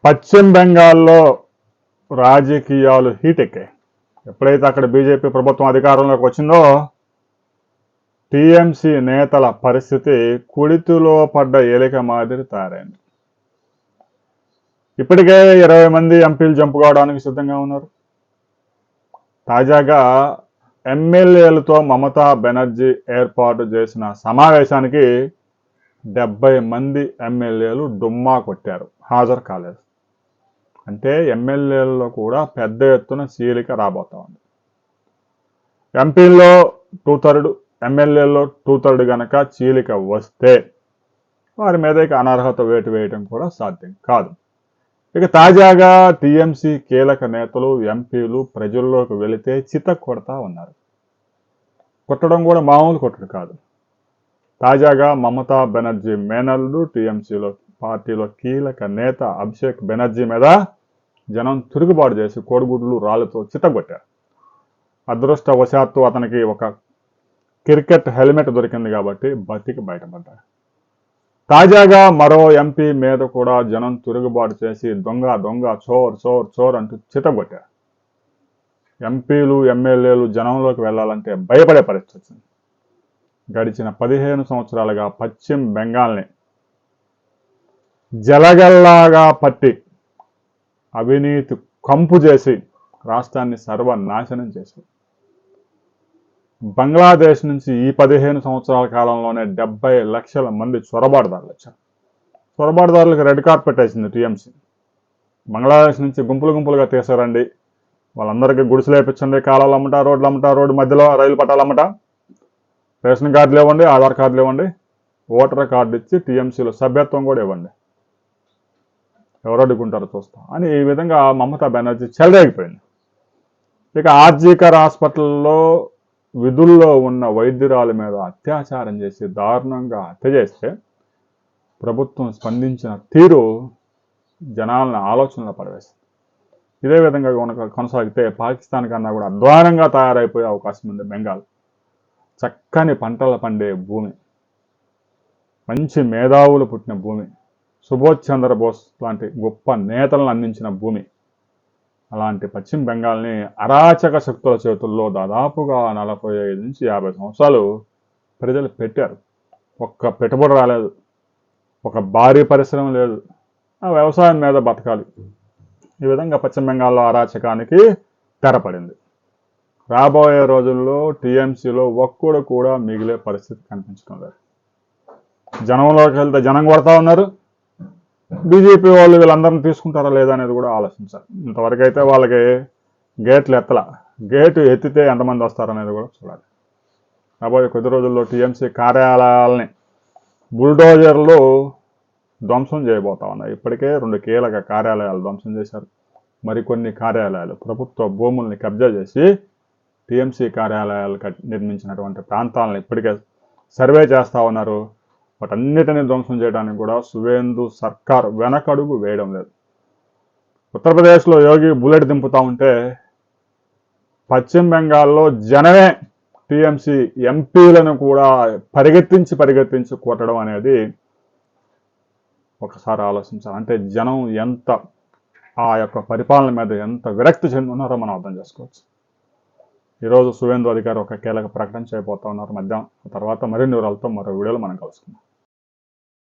పశ్చిమ బెంగాల్లో రాజకీయాలు హీట్ ఎక్కాయి. ఎప్పుడైతే అక్కడ బీజేపీ ప్రభుత్వం అధికారంలోకి వచ్చిందో టీఎంసీ నేతల పరిస్థితి కుడితిలో పడ్డ ఎలిక మాదిరి తయారైంది. ఇప్పటికే 20 మంది ఎంపీలు జంపు కావడానికి సిద్ధంగా ఉన్నారు. తాజాగా ఎమ్మెల్యేలతో మమతా బెనర్జీ ఏర్పాటు చేసిన సమావేశానికి 70 మంది ఎమ్మెల్యేలు డుమ్మా కొట్టారు, హాజరు కాలేదు. అంటే ఎమ్మెల్యేలలో కూడా పెద్ద ఎత్తున చీలిక రాబోతా ఉంది. ఎంపీల్లో 2/3, ఎమ్మెల్యేల్లో 2/3 గనక చీలిక వస్తే వారి మీద అనర్హత వేటు వేయడం కూడా సాధ్యం కాదు. ఇక తాజాగా టీఎంసీ కీలక నేతలు ఎంపీలు ప్రజల్లోకి వెళితే చిత కొడతా ఉన్నారు. కొట్టడం కూడా మామూలు కొట్టడం కాదు. తాజాగా మమతా బెనర్జీ మేనల్లుడు టీఎంసీలో పార్టీలో కీలక నేత అభిషేక్ బెనర్జీ మీద జనం తిరుగుబాటు చేసి కోడిగుడ్లు రాళ్లతో చిత్తగొట్టారు. అదృష్టవశాత్తు అతనికి ఒక క్రికెట్ హెల్మెట్ దొరికింది కాబట్టి బతికి బయటపడ్డారు. తాజాగా మరో ఎంపీ మీద కూడా జనం తిరుగుబాటు చేసి దొంగ దొంగ చోర్ చోర్ చోర్ అంటూ చిత్తగొట్టారు. ఎంపీలు ఎమ్మెల్యేలు జనంలోకి వెళ్లాలంటే భయపడే పరిస్థితి. గడిచిన 15 సంవత్సరాలుగా పశ్చిమ బెంగాల్ని జలగల్లాగా పట్టి అవినీతి కంపు చేసి రాష్ట్రాన్ని సర్వనాశనం చేశారు. బంగ్లాదేశ్ నుంచి ఈ 15 సంవత్సరాల కాలంలోనే 70 లక్షల మంది చొరబాటుదారులు వచ్చారు. చొరబాటుదారులకు రెడ్ కార్పెట్ వేసింది టీఎంసీ. బంగ్లాదేశ్ నుంచి గుంపులుగా తీసారండి, వాళ్ళందరికీ గుడిసెలు వేయించండి, కాలాలు అమ్మటా, రోడ్లు అమ్మటా, రోడ్డు మధ్యలో రైలు పట్టాలు అమ్మటా, రేషన్ కార్డులు ఇవ్వండి, ఆధార్ కార్డులు ఇవ్వండి, ఓటర్ కార్డు ఇచ్చి టీఎంసీలో సభ్యత్వం కూడా ఇవ్వండి, ఎవరు అడ్డుకుంటారో చూస్తాం అని ఈ విధంగా మమతా బెనర్జీ చెలరేగిపోయింది. ఇక ఆర్జీకర్ హాస్పిటల్లో విధుల్లో ఉన్న వైద్యురాల మీద అత్యాచారం చేసి దారుణంగా హత్య చేస్తే ప్రభుత్వం స్పందించిన తీరు జనాలను ఆలోచనలో పడవేస్తుంది. ఇదే విధంగా కొనసాగితే పాకిస్తాన్ కన్నా కూడా అధ్వానంగా తయారైపోయే అవకాశం ఉంది బెంగాల్. చక్కని పంటలు పండే భూమి, మంచి మేధావులు పుట్టిన భూమి, సుభాష్ చంద్రబోస్ లాంటి గొప్ప నేతలను అందించిన భూమి, అలాంటి పశ్చిమ బెంగాల్ని అరాచక శక్తుల చేతుల్లో దాదాపుగా 45 నుంచి 50 సంవత్సరాలు ప్రజలు పెట్టారు. ఒక్క పెట్టుబడి రాలేదు, ఒక భారీ పరిశ్రమ లేదు, ఆ వ్యవసాయం మీద బతకాలి. ఈ విధంగా పశ్చిమ బెంగాల్లో అరాచకానికి తెరపడింది. రాబోయే రోజుల్లో టీఎంసీలో ఒక్కడు కూడా మిగిలే పరిస్థితి కనిపించడం లేదు. జనంలోకి వెళ్తే జనం కొడతా ఉన్నారు. బీజేపీ వాళ్ళు వీళ్ళందరినీ తీసుకుంటారా లేదా అనేది కూడా ఆలోచించాలి. ఇంతవరకు అయితే వాళ్ళకి గేట్లు ఎత్తల, గేటు ఎత్తితే ఎంతమంది వస్తారనేది కూడా చూడాలి. రాబోయే కొద్ది రోజుల్లో టీఎంసీ కార్యాలయాలని బుల్డోజర్లు ధ్వంసం చేయబోతా ఉన్నాయి. ఇప్పటికే 2 కీలక కార్యాలయాలు ధ్వంసం చేశారు. మరికొన్ని కార్యాలయాలు ప్రభుత్వ భూముల్ని కబ్జా చేసి టీఎంసీ కార్యాలయాలు నిర్మించినటువంటి ప్రాంతాలను ఇప్పటికే సర్వే చేస్తూ ఉన్నారు. వాటన్నిటినీ ధ్వంసం చేయడానికి కూడా సువేందు సర్కార్ వెనకడుగు వేయడం లేదు. ఉత్తరప్రదేశ్లో యోగి బుల్లెట్ దింపుతూ ఉంటే పశ్చిమ బెంగాల్లో జనమే టీఎంసీ ఎంపీలను కూడా పరిగెత్తించి కొట్టడం అనేది ఒకసారి ఆలోచించాలి. అంటే జనం ఎంత ఆ యొక్క పరిపాలన మీద ఎంత విరక్తి చెంది ఉన్నారో మనం అర్థం చేసుకోవచ్చు. ఈరోజు సువేందు అధికారి ఒక కీలక ప్రకటన చేయబోతా ఉన్నారు మధ్యాహ్నం. తర్వాత మరిన్ని వివరాలతో మరో వీడియోలో మనం కలుసుకుందాం.